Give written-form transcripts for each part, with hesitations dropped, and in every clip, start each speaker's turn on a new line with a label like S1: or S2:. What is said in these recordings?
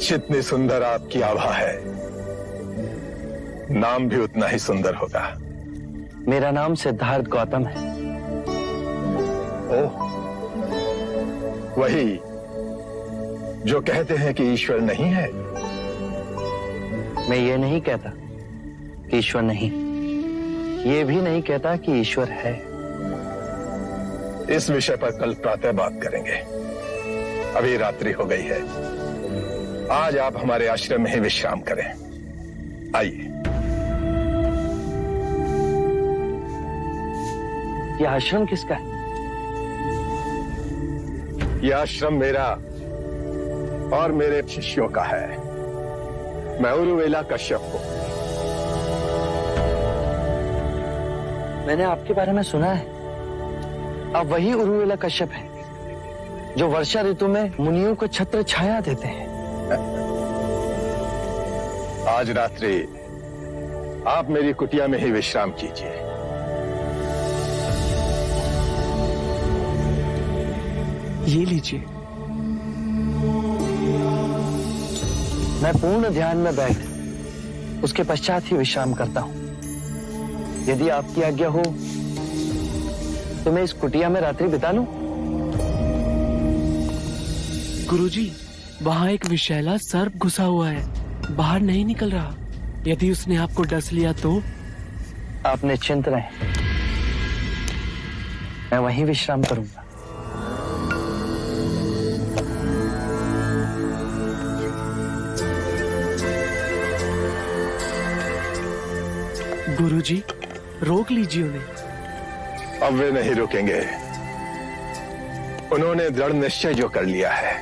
S1: जितनी सुंदर आपकी आभा है, नाम भी उतना ही सुंदर होगा।
S2: मेरा नाम सिद्धार्थ गौतम है।
S1: ओह, वही जो कहते हैं कि ईश्वर नहीं है।
S2: मैं ये नहीं कहता कि ईश्वर नहीं, ये भी नहीं कहता कि ईश्वर है।
S1: इस विषय पर कल प्रातः बात करेंगे। अभी रात्रि हो गई है। आज आप हमारे आश्रम में ही विश्राम करें। आइए।
S2: यह आश्रम किसका है?
S1: यह आश्रम मेरा और मेरे शिष्यों का है। मैं उरुवेला कश्यप हूं।
S2: मैंने आपके बारे में सुना है। आप वही उरुवेला कश्यप हैं जो वर्षा ऋतु में मुनियों को छत्र छाया देते हैं।
S1: आज रात्रि आप मेरी कुटिया में ही विश्राम कीजिए।
S3: ये लीजिए।
S2: मैं पूर्ण ध्यान में बैठ उसके पश्चात ही विश्राम करता हूं। यदि आपकी आज्ञा हो तो मैं इस कुटिया में रात्रि बिता लूं।
S3: गुरुजी, वहां एक विषैला सर्प घुसा हुआ है, बाहर नहीं निकल रहा। यदि उसने आपको डस लिया तो?
S2: आप निश्चिंत रहें, मैं वहीं विश्राम करूंगा।
S3: गुरुजी, रोक लीजिए उन्हें।
S1: अब वे नहीं रुकेंगे। उन्होंने दृढ़ निश्चय जो कर लिया है।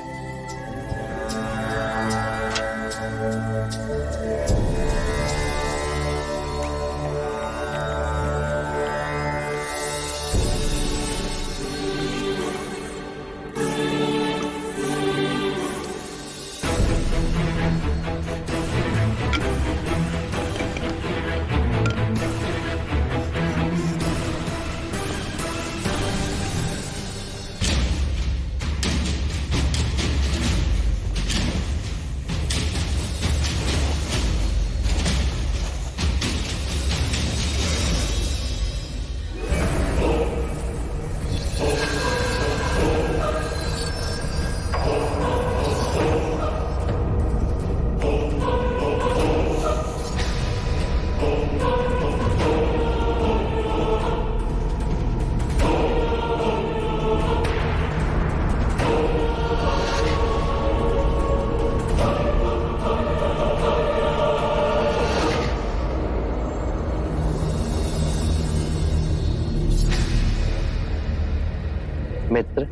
S2: मित्र,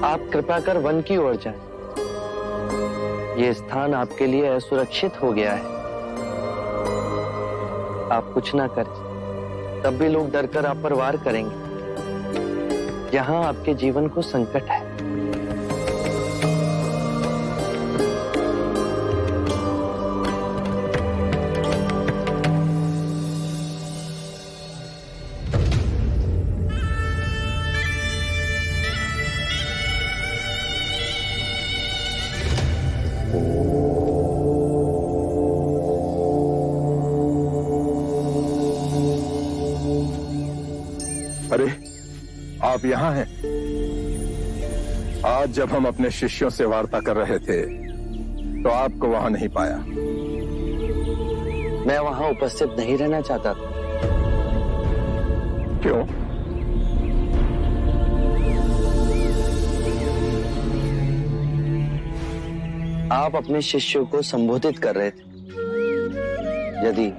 S2: आप कृपा कर वन की ओर जाएं। ये स्थान आपके लिए असुरक्षित हो गया है। आप कुछ ना करें, तब भी लोग डरकर आप पर वार करेंगे। यहाँ आपके जीवन को संकट है।
S1: अरे, आप यहाँ हैं। आज जब हम अपने शिष्यों से वार्ता कर रहे थे तो आपको वहां नहीं पाया।
S2: मैं वहां उपस्थित नहीं रहना चाहता था।
S1: क्यों?
S2: आप अपने शिष्यों को संबोधित कर रहे थे। यदि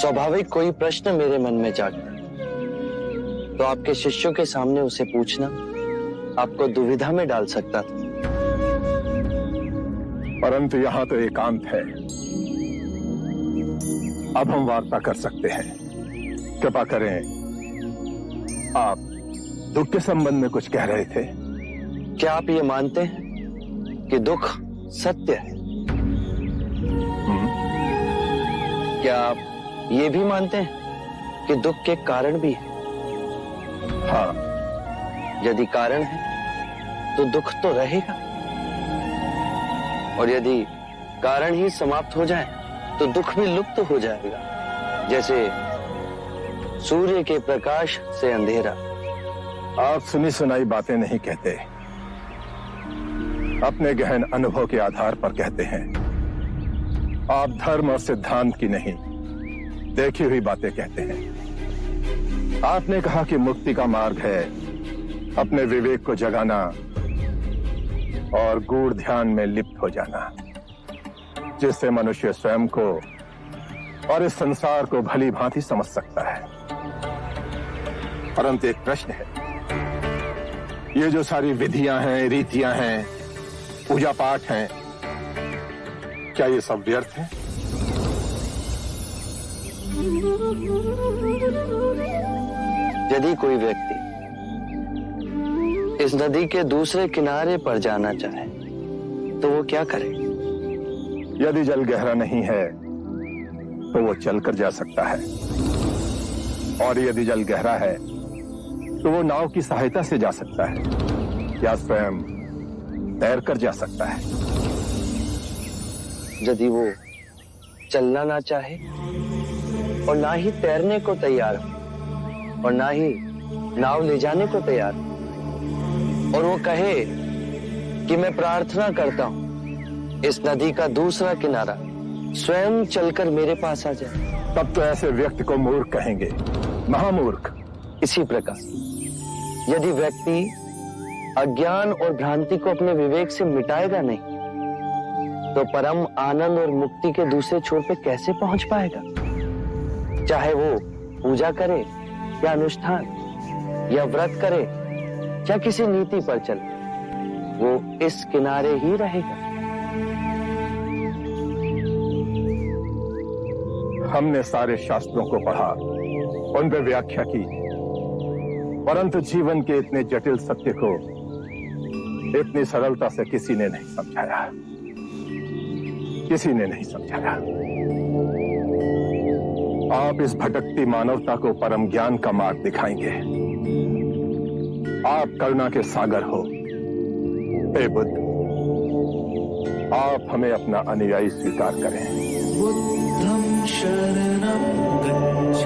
S2: स्वाभाविक कोई प्रश्न मेरे मन में जागता तो आपके शिष्यों के सामने उसे पूछना आपको दुविधा में डाल सकता था।
S1: परंतु यहाँ तो एकांत है। अब हम वार्ता कर सकते हैं। कृपा करें, आप दुख के संबंध में कुछ कह रहे थे।
S2: क्या आप ये मानते हैं कि दुख सत्य है? क्या आप ये भी मानते हैं कि दुख के कारण भी है?
S1: हाँ।
S2: यदि कारण है तो दुख तो रहेगा। और यदि कारण ही समाप्त हो जाए तो दुख भी लुप्त हो जाएगा, जैसे सूर्य के प्रकाश से अंधेरा।
S1: आप सुनी सुनाई बातें नहीं कहते, अपने गहन अनुभव के आधार पर कहते हैं। आप धर्म और सिद्धांत की नहीं, देखी हुई बातें कहते हैं। आपने कहा कि मुक्ति का मार्ग है अपने विवेक को जगाना और गूढ़ ध्यान में लिप्त हो जाना, जिससे मनुष्य स्वयं को और इस संसार को भली भांति समझ सकता है। परंतु एक प्रश्न है, ये जो सारी विधियां हैं, रीतियां हैं, पूजा पाठ हैं, क्या ये सब व्यर्थ है?
S2: यदि कोई व्यक्ति इस नदी के दूसरे किनारे पर जाना चाहे तो वो क्या करे?
S1: यदि जल गहरा नहीं है तो वो चलकर जा सकता है, और यदि जल गहरा है तो वो नाव की सहायता से जा सकता है या स्वयं तैरकर जा सकता है।
S2: यदि वो चलना ना चाहे और ना ही तैरने को तैयार हो और ना ही नाव ले जाने को तैयार हो, और वो कहे कि मैं प्रार्थना करता हूं इस नदी का दूसरा किनारा स्वयं चलकर मेरे पास आ जाए,
S1: तब तो ऐसे व्यक्ति को मूर्ख कहेंगे, महामूर्ख।
S2: इसी प्रकार यदि व्यक्ति अज्ञान और भ्रांति को अपने विवेक से मिटाएगा नहीं तो परम आनंद और मुक्ति के दूसरे छोर पे कैसे पहुंच पाएगा? चाहे वो पूजा करे या अनुष्ठान या व्रत करे या किसी नीति पर चले, वो इस किनारे ही रहेगा।
S1: हमने सारे शास्त्रों को पढ़ा, उन पर व्याख्या की, परंतु जीवन के इतने जटिल सत्य को इतनी सरलता से किसी ने नहीं समझाया, किसी ने नहीं समझाया। आप इस भटकती मानवता को परम ज्ञान का मार्ग दिखाएंगे। आप करुणा के सागर हो। हे बुद्ध, आप हमें अपना अनुयायी स्वीकार करें।
S3: बुद्धं शरणं गच्छ